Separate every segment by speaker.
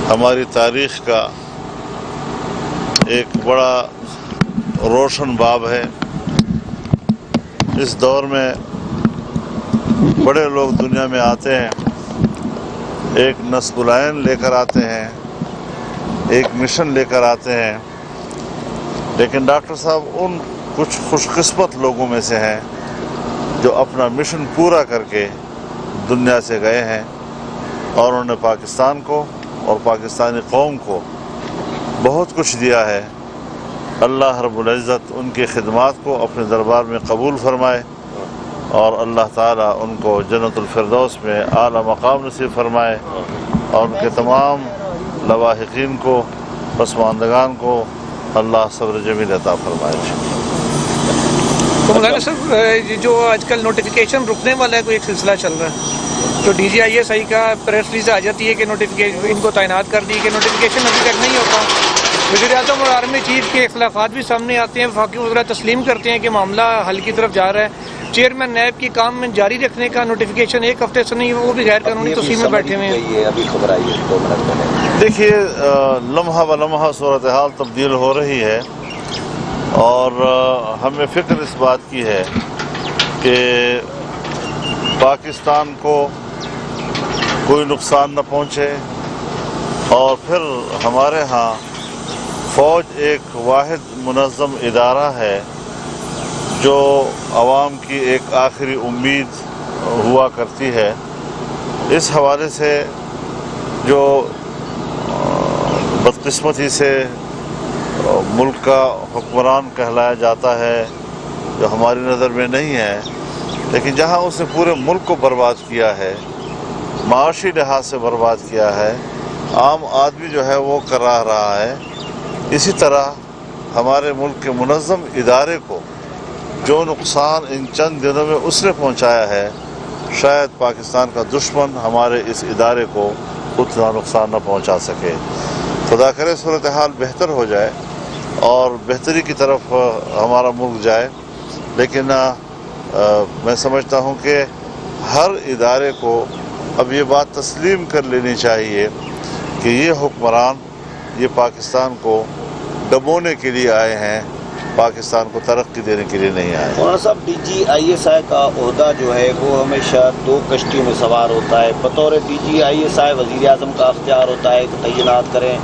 Speaker 1: ہماری تاریخ کا ایک بڑا روشن باب ہے۔ اس دور میں بڑے لوگ دنیا میں آتے ہیں، ایک نسب العین لے کر آتے ہیں، ایک مشن لے کر آتے ہیں، لیکن ڈاکٹر صاحب ان کچھ خوش قسمت لوگوں میں سے ہیں جو اپنا مشن پورا کر کے دنیا سے گئے ہیں، اور انہوں نے پاکستان کو اور پاکستانی قوم کو بہت کچھ دیا ہے۔ اللہ رب العزت ان کی خدمات کو اپنے دربار میں قبول فرمائے، اور اللہ تعالیٰ ان کو جنت الفردوس میں اعلیٰ مقام نصیب فرمائے، اور ان کے تمام لواحقین کو، پسماندگان کو اللہ صبر جمیل عطا فرمائے۔
Speaker 2: تو مولانا صاحب، جو آج کل نوٹیفیکیشن رکنے والا ہے، کوئی ایک سلسلہ چل رہا ہے، تو D G I S I کا پریس ریلیز آ جاتی ہے کہ نوٹیفیکیشن ان کو تعینات کر دی کہ نوٹیفیکیشن ابھی تک نہیں ہوتا۔ وزیر اعظم اور آرمی چیف کے اختلافات بھی سامنے آتے ہیں، وفاقی وزراء تسلیم کرتے ہیں کہ معاملہ حل کی طرف جا رہا ہے۔ چیئرمین نیب کی کام میں جاری رکھنے کا نوٹیفیکیشن ایک ہفتے سے نہیں، وہ بھی غیر قانونی توسیع میں بیٹھے ہوئے ہیں۔
Speaker 3: ابھی خبر آئی ہے 2 منٹ پہلے۔
Speaker 1: دیکھیے، لمحہ بلمحہ صورتحال تبدیل ہو رہی ہے، اور ہمیں فکر اس بات کی ہے کہ پاکستان کو کوئی نقصان نہ پہنچے، اور پھر ہمارے ہاں فوج ایک واحد منظم ادارہ ہے جو عوام کی ایک آخری امید ہوا کرتی ہے۔ اس حوالے سے جو بدقسمتی سے ملک کا حکمران کہلایا جاتا ہے، جو ہماری نظر میں نہیں ہے، لیکن جہاں اس نے پورے ملک کو برباد کیا ہے، معاشی لحاظ سے برباد کیا ہے، عام آدمی جو ہے وہ کرا رہا ہے، اسی طرح ہمارے ملک کے منظم ادارے کو جو نقصان ان چند دنوں میں اس نے پہنچایا ہے، شاید پاکستان کا دشمن ہمارے اس ادارے کو اتنا نقصان نہ پہنچا سکے۔ خدا کرے صورتحال بہتر ہو جائے اور بہتری کی طرف ہمارا ملک جائے، لیکن میں سمجھتا ہوں کہ ہر ادارے کو اب یہ بات تسلیم کر لینی چاہیے کہ یہ حکمران یہ پاکستان کو دبونے کے لیے آئے ہیں، پاکستان کو ترقی دینے کے لیے نہیں آئے۔
Speaker 3: مولانا صاحب، D G I S I کا عہدہ جو ہے وہ ہمیشہ 2 کشتیوں میں سوار ہوتا ہے۔ بطور D G I S I وزیر اعظم کا اختیار ہوتا ہے کہ تعینات کریں،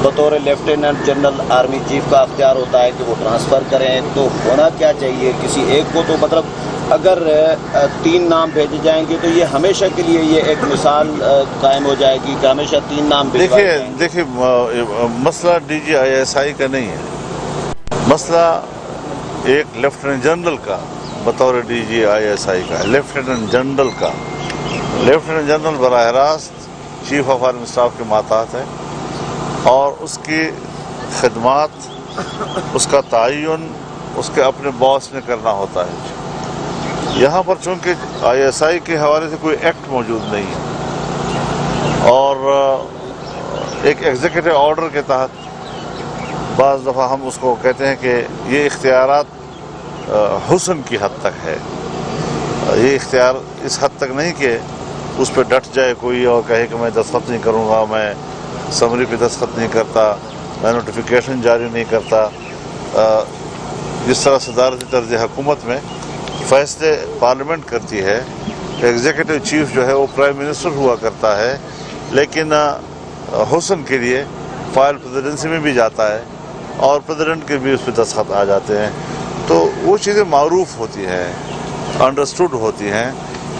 Speaker 3: بطور لیفٹیننٹ جنرل آرمی چیف کا اختیار ہوتا ہے کہ وہ ٹرانسفر کریں۔ تو ہونا کیا چاہیے کسی ایک کو؟ تو مطلب اگر 3 نام بھیجے جائیں گے تو یہ ہمیشہ کے لیے یہ ایک مثال قائم ہو جائے گی کہ ہمیشہ 3 نام بھیجوائے جائیں گے۔
Speaker 1: دیکھیے، مسئلہ D G I S I کا نہیں ہے، مسئلہ ایک لیفٹیننٹ جنرل کا بطور D G I S I کا، لیفٹیننٹ جنرل کا۔ لیفٹیننٹ جنرل براہ راست چیف آف آرمی اسٹاف کے ماتحت ہے، اور اس کی خدمات، اس کا تعین اس کے اپنے باس نے کرنا ہوتا ہے۔ یہاں پر چونکہ آئی ایس آئی کے حوالے سے کوئی ایکٹ موجود نہیں ہے، اور ایک ایگزیکٹو آرڈر کے تحت بعض دفعہ ہم اس کو کہتے ہیں کہ یہ اختیارات حسن کی حد تک ہے، یہ اختیار اس حد تک نہیں کہ اس پہ ڈٹ جائے کوئی اور کہے کہ میں دستخط نہیں کروں گا، میں سمری پہ دستخط نہیں کرتا، میں نوٹیفیکیشن جاری نہیں کرتا۔ جس طرح صدارتی طرز حکومت میں فیصلے پارلیمنٹ کرتی ہے، ایگزیکٹو چیف جو ہے وہ پرائم منسٹر ہوا کرتا ہے، لیکن حسن کے لیے فائل پریزیڈنسی میں بھی جاتا ہے، اور پریزیڈنٹ کے بھی اس پہ دستخط آ جاتے ہیں۔ تو وہ چیزیں معروف ہوتی ہیں، انڈرسٹوڈ ہوتی ہیں۔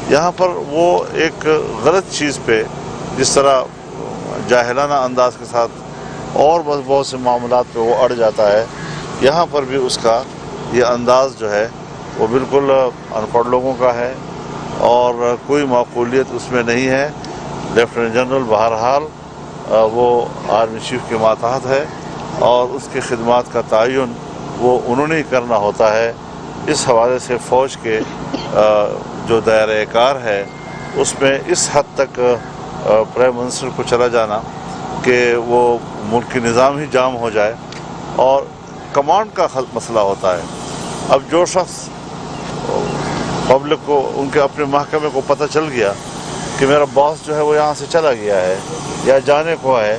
Speaker 1: یہاں پر وہ ایک غلط چیز پہ جس طرح جاہلانہ انداز کے ساتھ اور بہت سے معاملات پہ وہ اڑ جاتا ہے، یہاں پر بھی اس کا یہ انداز جو ہے وہ بالکل ان پڑھ لوگوں کا ہے، اور کوئی معقولیت اس میں نہیں ہے۔ لیفٹیننٹ جنرل بہرحال وہ آرمی چیف کے ماتحت ہے، اور اس کی خدمات کا تعین وہ انہوں نے ہی کرنا ہوتا ہے۔ اس حوالے سے فوج کے جو دائرۂ کار ہے اس میں اس حد تک پرائم منسٹر کو چلا جانا کہ وہ ملکی نظام ہی جام ہو جائے، اور کمانڈ کا مسئلہ ہوتا ہے۔ اب جو شخص پبلک کو، ان کے اپنے محکمے کو پتہ چل گیا کہ میرا باس جو ہے وہ یہاں سے چلا گیا ہے یا جانے کو ہے،